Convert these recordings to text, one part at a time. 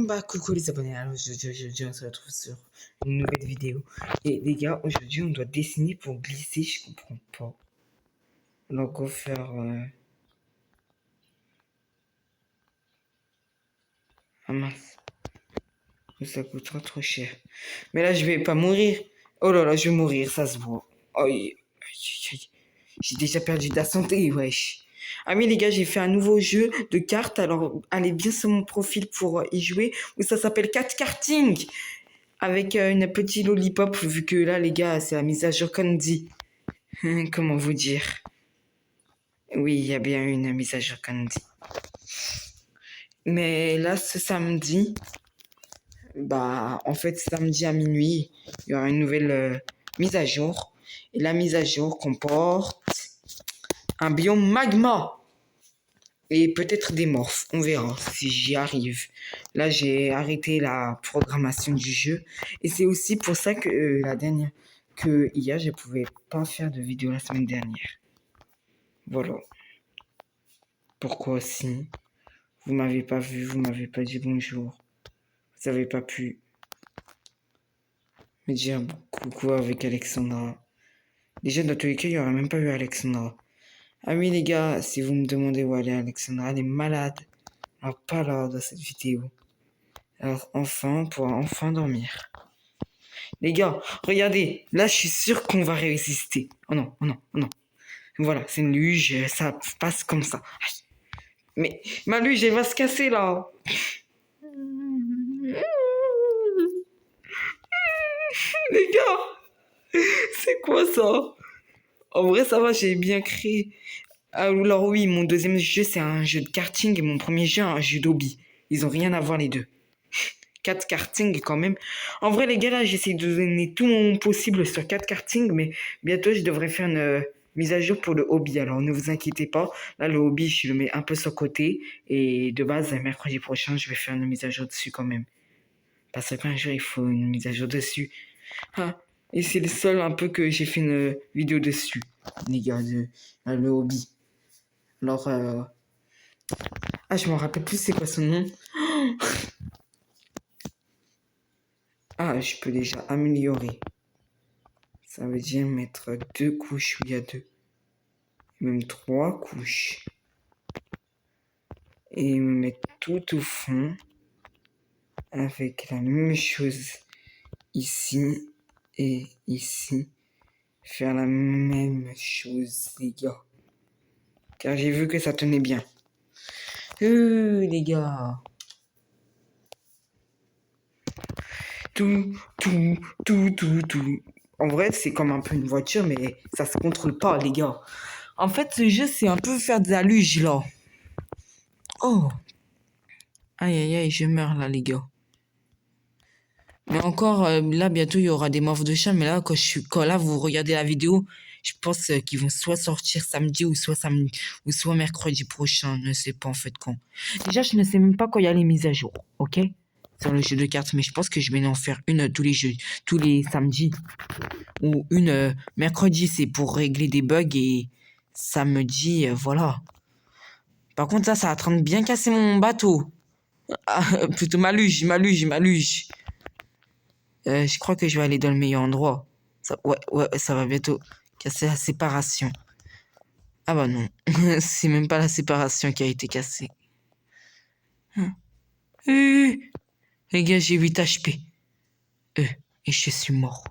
Bah coucou les abonnés, alors aujourd'hui on se retrouve sur une nouvelle vidéo. Et les gars, aujourd'hui on doit dessiner pour glisser, je comprends pas. Alors go faire... Ah mince, ça coûtera trop cher. Mais là je vais pas mourir. Oh là là, je vais mourir, ça se voit. Aïe, aïe, aïe. J'ai déjà perdu de la santé, wesh. Ah oui les gars, j'ai fait un nouveau jeu de cartes, alors allez bien sur mon profil pour y jouer, où ça s'appelle 4 karting. Avec une petite lollipop, vu que là, les gars, c'est la mise à jour Candy. Comment vous dire? Oui, il y a bien une mise à jour Candy. Mais là, ce samedi, bah, en fait, samedi à minuit, il y aura une nouvelle mise à jour. Et la mise à jour comporte un biome magma. Et peut-être des morphes, on verra si j'y arrive. Là, j'ai arrêté la programmation du jeu. Et c'est aussi pour ça que hier, je pouvais pas faire de vidéo la semaine dernière. Voilà. Pourquoi aussi? Vous m'avez pas vu, vous m'avez pas dit bonjour. Vous avez pas pu me dire coucou avec Alexandra. Déjà, dans tous les cas, il y aurait même pas eu Alexandra. Ah oui, les gars, si vous me demandez où elle est, Alexandra, elle est malade. Alors, pas là dans cette vidéo. Alors, enfin, on pourra enfin dormir. Les gars, regardez, là, je suis sûr qu'on va résister. Oh non, oh non, oh non. Voilà, c'est une luge, ça passe comme ça. Aïe. Mais ma luge, elle va se casser, là. Les gars, c'est quoi ça? En vrai, ça va, j'ai bien créé. Alors oui, mon deuxième jeu, c'est un jeu de karting et mon premier jeu, un jeu d'hobby. Ils ont rien à voir, les deux. 4 karting quand même. En vrai, les gars, là, j'essaie de donner tout mon possible sur 4 karting, mais bientôt, je devrais faire une mise à jour pour le hobby. Alors, ne vous inquiétez pas. Là, le hobby, je le mets un peu sur côté. Et de base, mercredi prochain, je vais faire une mise à jour dessus quand même. Parce qu'un jour, il faut une mise à jour dessus. Ah, et c'est le seul un peu que j'ai fait une vidéo dessus, les gars, le hobby. Alors, ah, je m'en rappelle plus c'est quoi son nom. Ah, je peux déjà améliorer. Ça veut dire mettre 2 couches où il y a 2. Même 3 couches. Et me mettre tout au fond. Avec la même chose ici et ici. Faire la même chose, les gars. Car j'ai vu que ça tenait bien. Les gars. Tout. En vrai, c'est comme un peu une voiture, mais ça se contrôle pas, les gars. En fait, ce jeu, c'est un peu faire de la luge, là. Oh. Aïe, aïe, aïe, je meurs, là, les gars. Mais encore, là, bientôt, il y aura des morphes de chat. Mais là, quand là, vous regardez la vidéo, je pense qu'ils vont soit sortir samedi ou soit mercredi prochain. Je ne sais pas, en fait, quand. Déjà, je ne sais même pas quand il y a les mises à jour, ok? Sur le jeu de cartes, mais je pense que je vais en faire une tous les samedis. Ou une mercredi, c'est pour régler des bugs et samedi, voilà. Par contre, ça est en train de bien casser mon bateau. Ah, plutôt ma luge. Je crois que je vais aller dans le meilleur endroit. Ouais, ça va bientôt casser la séparation. Ah bah non, c'est même pas la séparation qui a été cassée. Les gars, j'ai 8 HP. Et je suis mort.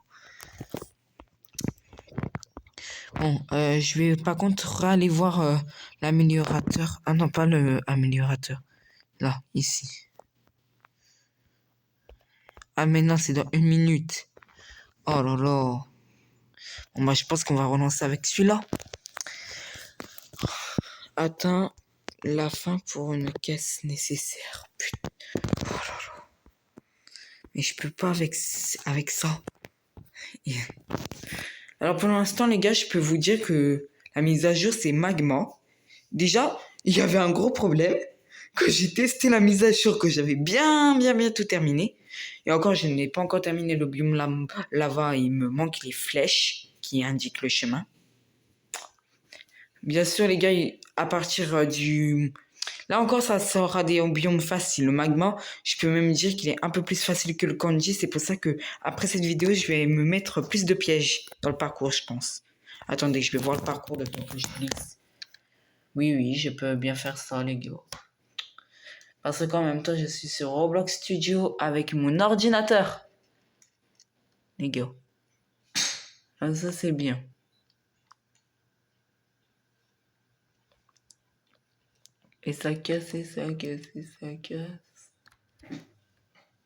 Bon, je vais par contre aller voir l'améliorateur. Ah non, pas l'améliorateur. Là, ici. Ah mais non, c'est dans 1 minute. Oh là là. Bon bah je pense qu'on va relancer avec celui-là. Atteins la fin pour une caisse nécessaire. Putain. Oh là là. Mais je peux pas avec ça. Yeah. Alors pour l'instant les gars, je peux vous dire que la mise à jour c'est magma. Déjà, il y avait un gros problème. Que j'ai testé la mise à jour, que j'avais bien tout terminé. Et encore, je n'ai pas encore terminé le biome lava. Il me manque les flèches qui indiquent le chemin. Bien sûr, les gars, à partir du Là encore, ça sera des biomes faciles. Le magma, je peux même dire qu'il est un peu plus facile que le kanji. C'est pour ça que après cette vidéo, je vais me mettre plus de pièges dans le parcours, je pense. Attendez, je vais voir le parcours de temps que je glisse. Oui, oui, je peux bien faire ça, les gars. Parce qu'en même temps, je suis sur Roblox Studio avec mon ordinateur. Les gars. Ah, ça, c'est bien. Et ça casse, et ça casse, et ça casse.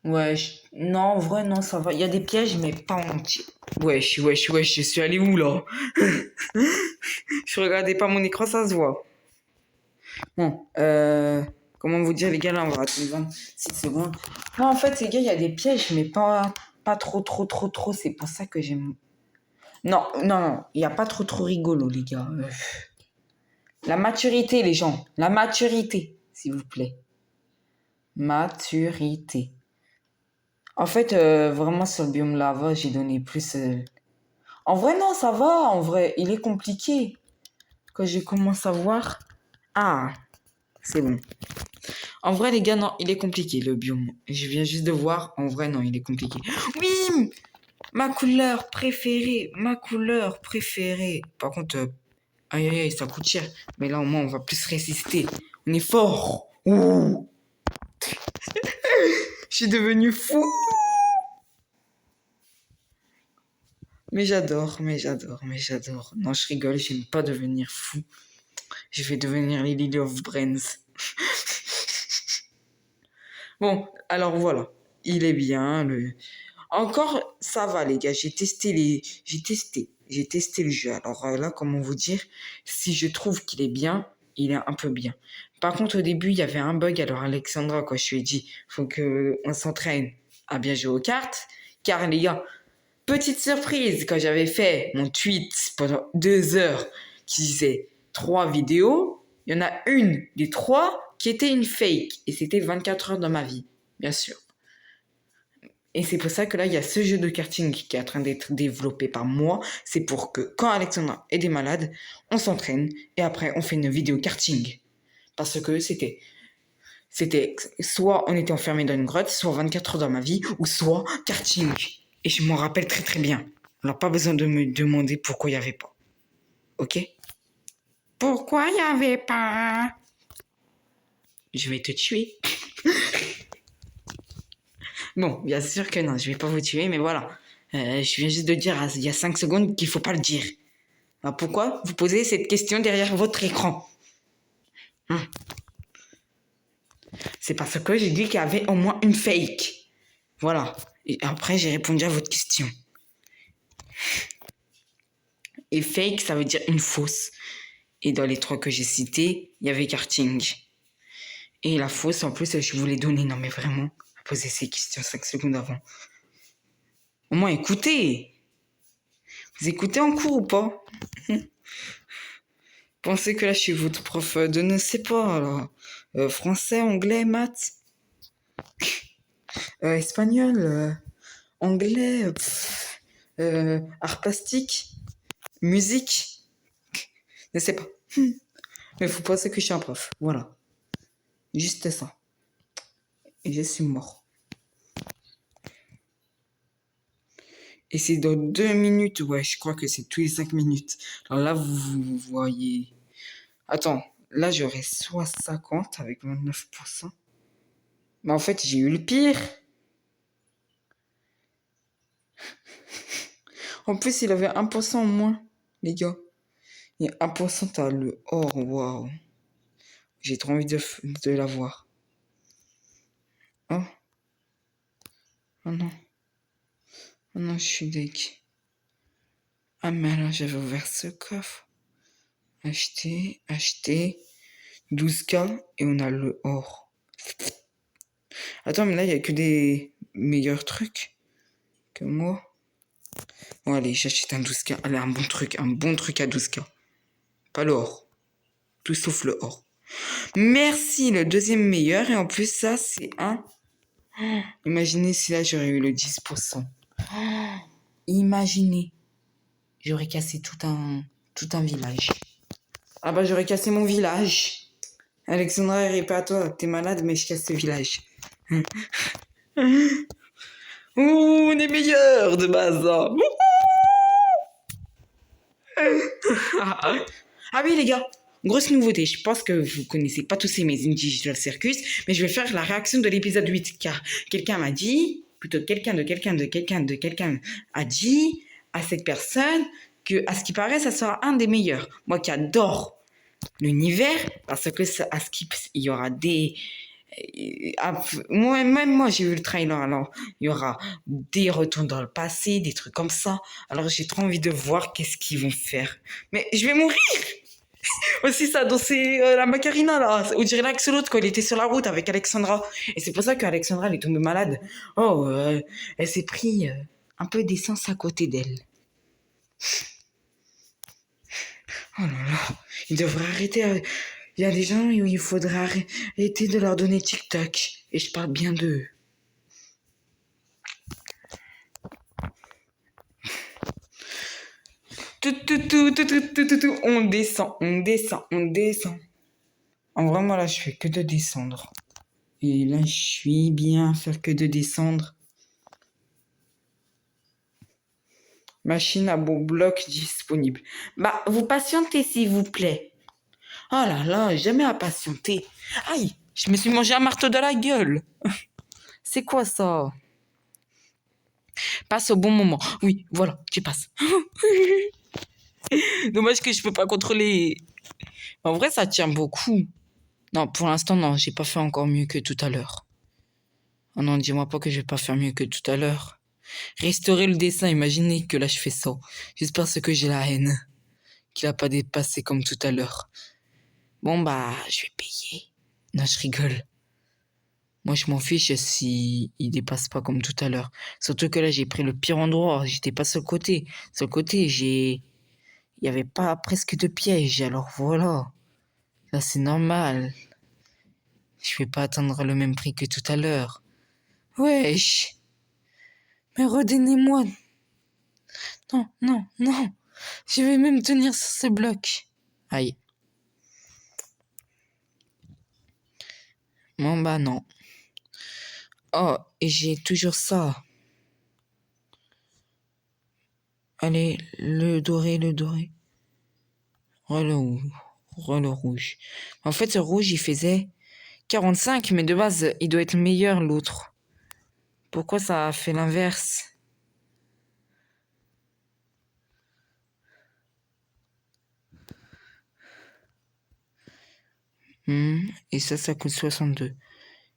Ouais, non, en vrai, non, ça va. Il y a des pièges, mais pas entiers. Wesh, je suis allé où, là? Je regardais pas mon écran, ça se voit. Bon, comment vous dire, les gars, là, on va attendre 26 secondes. Non, en fait, les gars, il y a des pièges, mais pas trop. C'est pour ça que j'aime. Non, il n'y a pas trop rigolo, les gars. La maturité, les gens. La maturité, s'il vous plaît. Maturité. En fait, vraiment, sur le biome lava, j'ai donné plus... En vrai, non, ça va. En vrai, il est compliqué. Quand je commence à voir... Ah, c'est bon. En vrai, les gars, non, il est compliqué, le biome. Je viens juste de voir. En vrai, non, il est compliqué. Oui, ma couleur préférée. Par contre, aïe, ça coûte cher. Mais là, au moins, on va plus résister. On est fort. Ouh. Je suis devenu fou. Mais j'adore. Non, je rigole, j'aime pas devenir fou. Je vais devenir Lily of Brains. Bon, alors voilà. Il est bien. Encore, ça va, les gars. J'ai testé le jeu. Alors là, comment vous dire, si je trouve qu'il est bien, il est un peu bien. Par contre, au début, il y avait un bug. Alors, Alexandra, quand je lui ai dit, faut qu'on s'entraîne à bien jouer aux cartes. Car, les gars, petite surprise, quand j'avais fait mon tweet pendant 2 heures qui disait 3 vidéos, il y en a une des 3 qui était une fake. Et c'était 24 heures dans ma vie, bien sûr. Et c'est pour ça que là, il y a ce jeu de karting qui est en train d'être développé par moi. C'est pour que quand Alexandra est des malades, on s'entraîne et après on fait une vidéo karting. Parce que c'était soit on était enfermé dans une grotte, soit 24 heures dans ma vie, ou soit karting. Et je m'en rappelle très bien. Alors pas besoin de me demander pourquoi il n'y avait pas. Ok? Pourquoi il n'y avait pas? Je vais te tuer. Bon, bien sûr que non, je vais pas vous tuer, mais voilà. Je viens juste de dire il y a 5 secondes qu'il faut pas le dire. Alors pourquoi vous posez cette question derrière votre écran? C'est parce que j'ai dit qu'il y avait au moins une fake. Voilà. Et après, j'ai répondu à votre question. Et fake, ça veut dire une fausse. Et dans les 3 que j'ai cités, il y avait karting. Et la fausse, en plus, je vous l'ai donnée. Non, mais vraiment, posez ces questions 5 secondes avant. Au moins, écoutez. Vous écoutez en cours ou pas? Pensez que là, je suis votre prof de ne sais pas, alors. Français, anglais, maths, espagnol, anglais, art plastique, musique. Je sais pas. Mais vous pensez que je suis un prof. Voilà. Juste ça. Et je suis mort. Et c'est dans 2 minutes. Ouais, je crois que c'est tous les 5 minutes. Alors là, vous voyez. Attends. Là, j'aurais soit 50 avec 29%. Mais en fait, j'ai eu le pire. En plus, il avait 1% en moins, les gars. Et 1%, t'as le or. Waouh. J'ai trop envie de l'avoir. Oh. Oh non. Oh non, je suis deg. Ah, mais là, j'avais ouvert ce coffre. Acheter. 12K et on a le or. Attends, mais là, il n'y a que des meilleurs trucs que moi. Bon, allez, j'achète un 12K. Allez, un bon truc à 12K. Pas l'or. Tout sauf le or. Merci, le deuxième meilleur. Et en plus, ça, c'est un... Imaginez si là, j'aurais eu le 10%. Imaginez. J'aurais cassé tout un village. Ah bah, j'aurais cassé mon village. Alexandra, répare-toi, t'es malade, mais je casse ce village. Ouh, on est meilleurs de base, hein. Ah oui, les gars, grosse nouveauté. Je pense que vous connaissez pas tous ces Amazing Digital Circus, mais je vais faire la réaction de l'épisode 8, car quelqu'un m'a dit, plutôt quelqu'un a dit à cette personne que, à ce qui paraît, ça sera un des meilleurs. Moi qui adore l'univers, parce que à Skip, il y aura des... Même moi, j'ai vu le trailer, alors il y aura des retours dans le passé, des trucs comme ça. Alors j'ai trop envie de voir qu'est-ce qu'ils vont faire. Mais je vais mourir aussi ça danser la Macarena là. On dirait l'autre quand il était sur la route avec Alexandra. Et c'est pour ça qu'Alexandra elle est tombée malade. Oh, elle s'est pris un peu d'essence à côté d'elle. Oh là là, il devrait arrêter. Il y a des gens où il faudrait arrêter de leur donner TikTok. Et je parle bien d'eux. On descend, on descend, on descend. En vrai, moi là, je fais que de descendre. Et là, je suis bien à faire que de descendre. Machine à beau bloc disponible. Bah, vous patientez, s'il vous plaît. Oh là là, jamais à patienter. Aïe, je me suis mangé un marteau de la gueule. C'est quoi ça? Passe au bon moment. Oui, voilà, tu passes. Dommage que je peux pas contrôler. En vrai, ça tient beaucoup. Non, pour l'instant, non, j'ai pas fait encore mieux que tout à l'heure. Oh non, dis-moi pas que je vais pas faire mieux que tout à l'heure. Restaurer le dessin, imaginez que là je fais ça. Juste parce que j'ai la haine. Qu'il a pas dépassé comme tout à l'heure. Bon bah, je vais payer. Non, je rigole. Moi, je m'en fiche si il dépasse pas comme tout à l'heure. Surtout que là, j'ai pris le pire endroit. J'étais pas sur le côté. Sur le côté, il y avait pas presque de piège. Alors voilà. Là, c'est normal. Je vais pas atteindre le même prix que tout à l'heure. Wesh. Mais redonnez-moi. Non, non, non. Je vais même tenir sur ce bloc. Aïe. Bon bah non. Oh, et j'ai toujours ça. Allez, le doré, le doré. Le rouge. En fait, ce rouge, il faisait 45, mais de base, il doit être meilleur, l'autre. Pourquoi ça a fait l'inverse? Et ça coûte 62.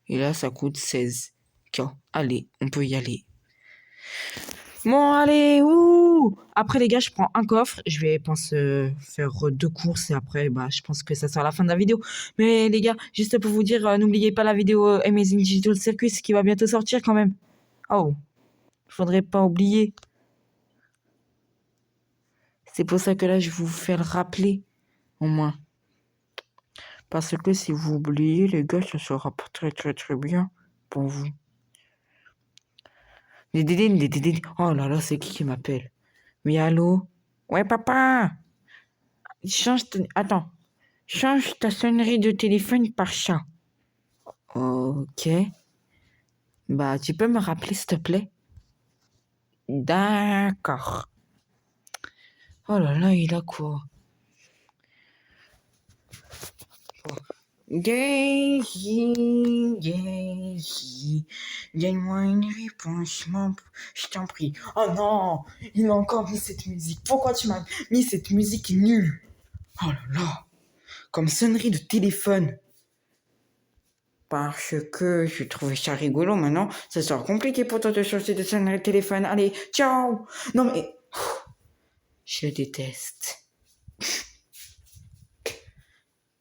Et là, ça coûte 16. Tiens, allez, on peut y aller. Bon, allez, ouh! Après, les gars, je prends un coffre. Je vais, pense, faire 2 courses. Et après, bah, je pense que ça sera la fin de la vidéo. Mais les gars, juste pour vous dire, n'oubliez pas la vidéo Amazing Digital Circus qui va bientôt sortir quand même. Oh, faudrait pas oublier. C'est pour ça que là, je vous fais le rappeler, au moins. Parce que si vous oubliez, les gars, ça sera pas très très très bien pour vous. Oh là là, c'est qui m'appelle? Oui, allô? Ouais, papa! Attends. Change ta sonnerie de téléphone par chat. Ok. Bah, tu peux me rappeler, s'il te plaît? D'accord. Oh là là, il a quoi? Donne-moi une réponse, je t'en prie. Oh non, il a encore mis cette musique. Pourquoi tu m'as mis cette musique nulle? Oh là là, comme sonnerie de téléphone. Parce que je trouvais ça rigolo maintenant. Ça sera compliqué pour toi de changer de sonnerie de téléphone. Allez, ciao. Non mais, je déteste.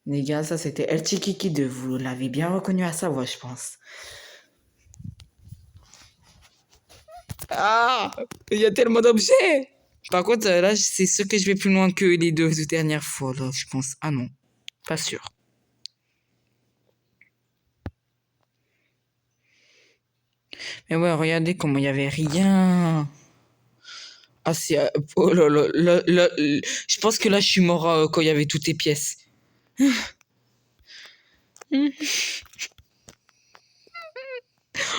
Les gars, ça c'était El Chiquiki 2. Vous l'avez bien reconnu à sa voix, je pense. Ah, il y a tellement d'objets. Par contre, là, c'est sûr que je vais plus loin que les 2 dernières fois, là, je pense. Ah non, pas sûr. Mais ouais, regardez comment il y avait rien. Ah, c'est... oh là là, je pense que là, je suis mort quand il y avait toutes les pièces.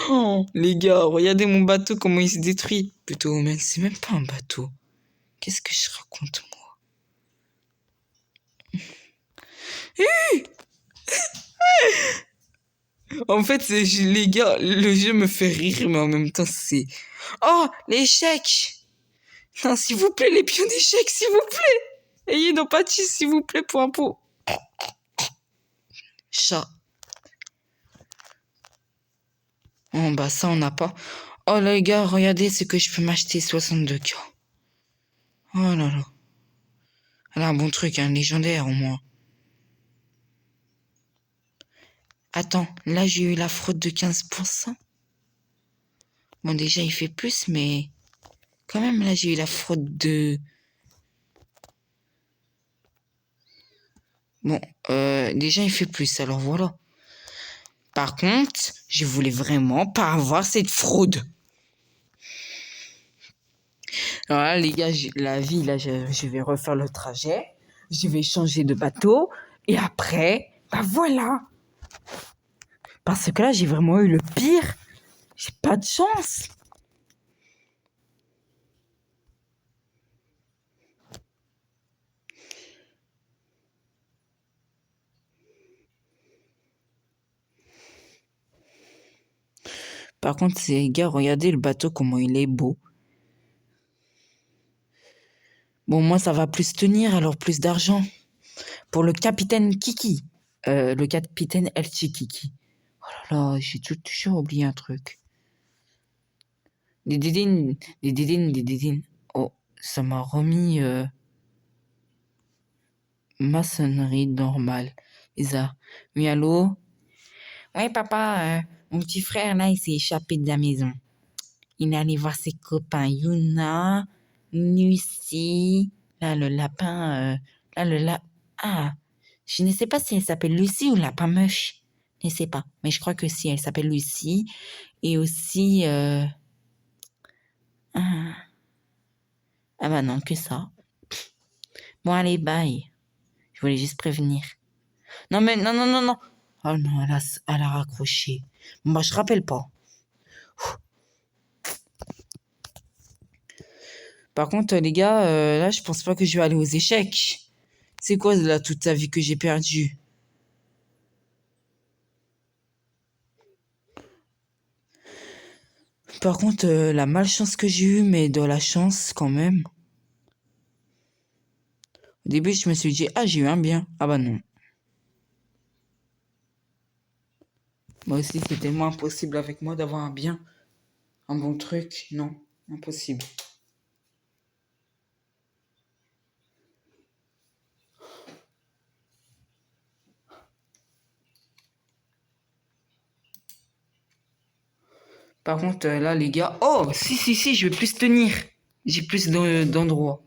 Oh, les gars, regardez mon bateau, comment il se détruit. Plutôt, mais c'est même pas un bateau. Qu'est-ce que je raconte, moi? En fait, les gars, le jeu me fait rire, mais en même temps, c'est... Oh, l'échec! Non, s'il vous plaît, les pions d'échecs, s'il vous plaît! Ayez d'empathie, s'il vous plaît, pour un pot. Chat. Oh, bah ça, on n'a pas. Oh, les gars, regardez ce que je peux m'acheter, 62K. Oh là là. Elle a un bon truc, un légendaire, au moins. Attends, là, j'ai eu la fraude de 15%. Bon, déjà, il fait plus, mais... Quand même, là, j'ai eu la fraude de... Bon, déjà, il fait plus, alors voilà. Par contre, je voulais vraiment pas avoir cette fraude. Alors là, les gars, la vie, là, je vais refaire le trajet. Je vais changer de bateau. Et après, bah voilà. Parce que là, j'ai vraiment eu le pire. J'ai pas de chance. Par contre, les gars, regardez le bateau, comment il est beau. Bon, moi, ça va plus tenir, alors plus d'argent. Pour le capitaine Kiki. Le capitaine El Kiki. Oh là là, j'ai toujours oublié un truc. Des dédines, des dédines, des dédines. Oh, ça m'a remis maçonnerie normale. Isa. Oui, allô? Oui, papa, mon petit frère, là, il s'est échappé de la maison. Il est allé voir ses copains Yuna, Lucie, là, le lapin, Ah, je ne sais pas si elle s'appelle Lucie ou lapin moche. Je ne sais pas, mais je crois que si, elle s'appelle Lucie. Et aussi... Ah, ah bah non, que ça. Bon, allez, bye. Je voulais juste prévenir. Non, mais non, non, non, non. Oh non, elle a raccroché. Bon, bah, je rappelle pas. Par contre, les gars, là, je pense pas que je vais aller aux échecs. C'est quoi, là, toute ta vie que j'ai perdue? Par contre, la malchance que j'ai eue, mais de la chance quand même. Au début, je me suis dit, ah, j'ai eu un bien. Ah bah non. Moi aussi, c'est tellement impossible avec moi d'avoir un bien. Un bon truc. Non, impossible. Par contre, là, les gars... Oh, si, je vais plus tenir. J'ai plus d'endroits.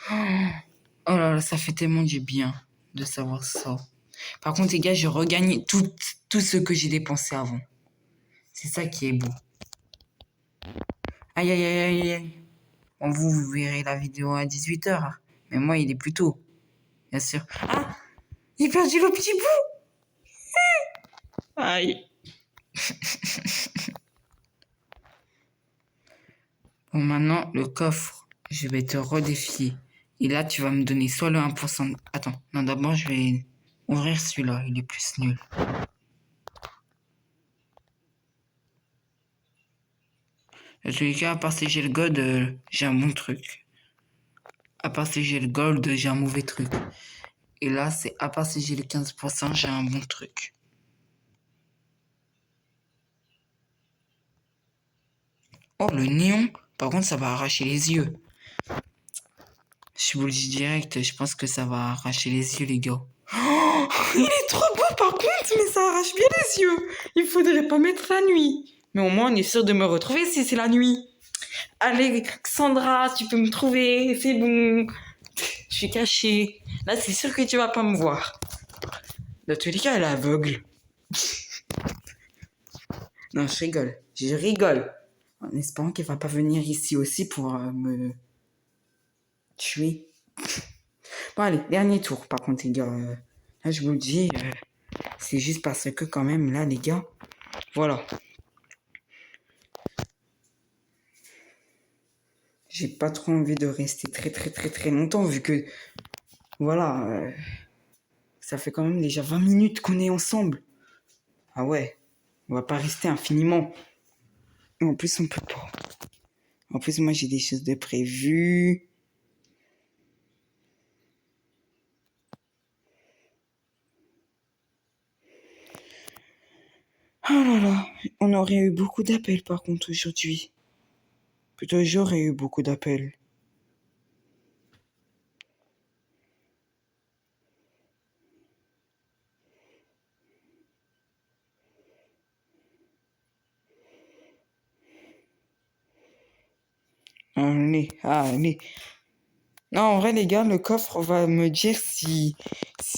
Oh là là, ça fait tellement du bien de savoir ça. Par contre, les gars, je regagne tout ce que j'ai dépensé avant. C'est ça qui est beau. Aïe, aïe, aïe, aïe, aïe. Bon, vous verrez la vidéo à 18h. Mais moi, il est plus tôt. Bien sûr. Ah, j'ai perdu le petit bout. Aïe. Bon, maintenant, le coffre. Je vais te redéfier. Et là, tu vas me donner soit le 1%. Attends, non, d'abord, je vais ouvrir celui-là. Il est plus nul. En tous les cas, à part si j'ai le gold, j'ai un bon truc. À part si j'ai le gold, j'ai un mauvais truc. Et là, c'est à part si j'ai le 15%, j'ai un bon truc. Oh, le néon. Par contre, ça va arracher les yeux. Je vous le dis direct, je pense que ça va arracher les yeux, les gars. Oh, il est trop beau par contre, mais ça arrache bien les yeux. Il faudrait pas mettre la nuit. Mais au moins, on est sûr de me retrouver si c'est la nuit. Allez, Sandra, tu peux me trouver, c'est bon. Je suis cachée. Là, c'est sûr que tu vas pas me voir. Dans tous les cas, elle est aveugle. Non, je rigole. Je rigole. En espérant qu'elle va pas venir ici aussi pour me tuer. Bon, allez, dernier tour, par contre, les gars. Là, je vous le dis, C'est juste parce que quand même, là, les gars, voilà. J'ai pas trop envie de rester très longtemps vu que, voilà, ça fait quand même déjà 20 minutes qu'on est ensemble. Ah ouais, on va pas rester infiniment. En plus, on peut pas. En plus, moi, j'ai des choses de prévues. Oh là là, on aurait eu beaucoup d'appels par contre aujourd'hui. Plutôt, j'aurais eu beaucoup d'appels. Allez, allez. Non, en vrai, les gars, le coffre va me dire si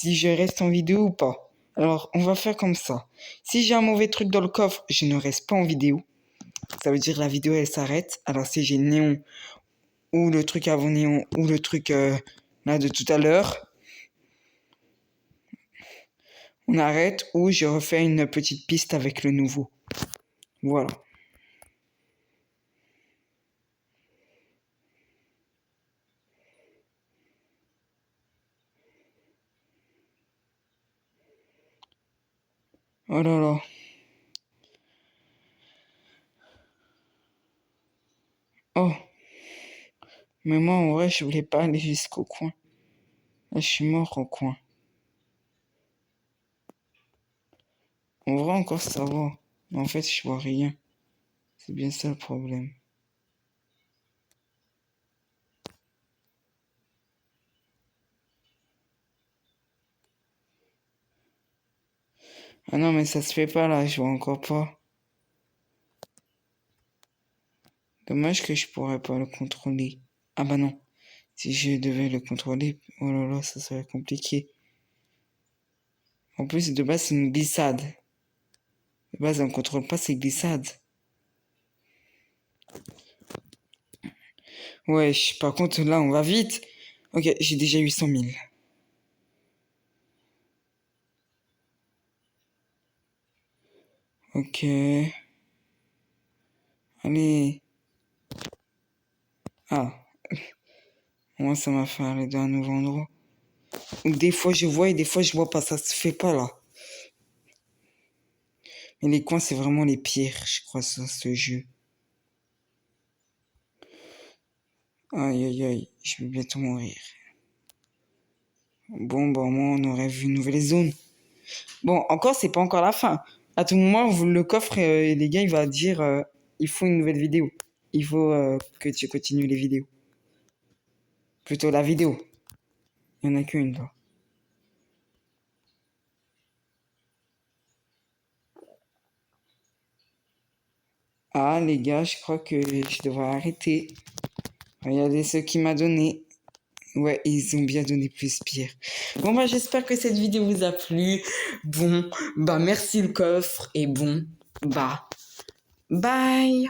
je reste en vidéo ou pas. Alors, on va faire comme ça. Si j'ai un mauvais truc dans le coffre, je ne reste pas en vidéo. Ça veut dire la vidéo, elle s'arrête. Alors, si j'ai néon ou le truc avant néon ou le truc là de tout à l'heure, on arrête ou je refais une petite piste avec le nouveau. Voilà. Oh là là. Oh. Mais moi, en vrai, je voulais pas aller jusqu'au coin. Là, je suis mort au coin. En vrai, encore ça va. Mais en fait, je vois rien. C'est bien ça le problème. Ah non, mais ça se fait pas là, je vois encore pas. Dommage que je pourrais pas le contrôler. Ah bah non. Si je devais le contrôler, oh là là, ça serait compliqué. En plus, de base, c'est une glissade. De base, on contrôle pas ces glissades. Ouais, par contre, là, on va vite. Ok, j'ai déjà 800 000. Ok. Allez. Ah. Moi, ça m'a fait aller dans un nouveau endroit. Des fois, je vois et des fois, je vois pas. Ça se fait pas, là. Mais les coins, c'est vraiment les pires, je crois, sur ce jeu. Aïe, aïe, aïe. Je vais bientôt mourir. Bon, bah, au moins, on aurait vu une nouvelle zone. Bon, encore, c'est pas encore la fin. À tout moment, le coffre, les gars, il va dire il faut une nouvelle vidéo. Il faut que tu continues les vidéos. Plutôt la vidéo. Il n'y en a qu'une, là. Ah, les gars, je crois que je devrais arrêter. Regardez ce qu'il m'a donné. Ouais, ils ont bien donné plus pire. Bon, bah, j'espère que cette vidéo vous a plu. Bon, bah, merci le coffre. Et bon, bah, bye.